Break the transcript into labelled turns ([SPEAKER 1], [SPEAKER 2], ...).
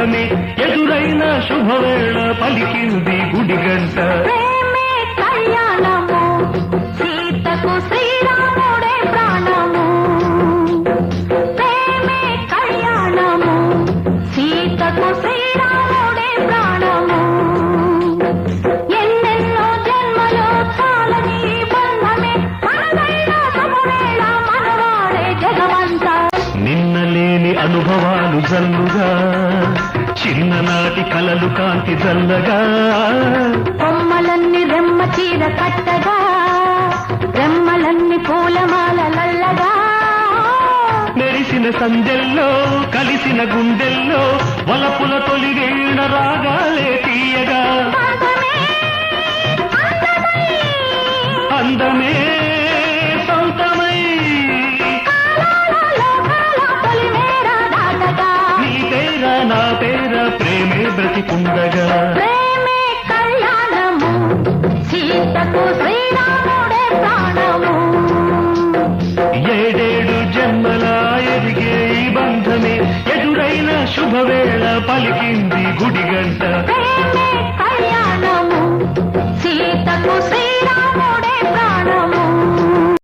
[SPEAKER 1] బంధమే ఎదురైన శుభవేళ పలికింది గుడిగంట.
[SPEAKER 2] ప్రేమే కళ్యాణము సీతకు శ్రీరాముడే ప్రాణము. ప్రేమే కళ్యాణము సీతకు శ్రీరాముడే ప్రాణము. ఎన్నెన్నో జన్మలో చాలని బంధమే మనదైన శుభవేళ మనవాడే జగమంతా.
[SPEAKER 1] నిన్నలేని అనుభవాలు జల్లుగా చిన్ననాటి కలలు కాంతి జల్లగా.
[SPEAKER 2] కొమ్మలన్నీ రెమ్మ చీర కట్టగా రెమ్మలన్నీ పూలమాలల్లగా.
[SPEAKER 1] మెరిసిన సందెల్లో కలిసిన గుండెల్లో వలపుల తొలిగేణ రాగాలే తీయగా. అందమే సొంతమై నీ పేర నా పేర ప్రేమే బ్రతికుండగా.
[SPEAKER 2] ప్రేమే కళ్యాణము సీతకు శ్రీరాముడే ప్రాణము.
[SPEAKER 1] ఏడేడు జన్మల ఎదిగే ఈ బంధమే ఎదురైన శుభవేళ పలికింది గుడిగంట.
[SPEAKER 2] ప్రేమే కళ్యాణము సీతకు శ్రీరాముడే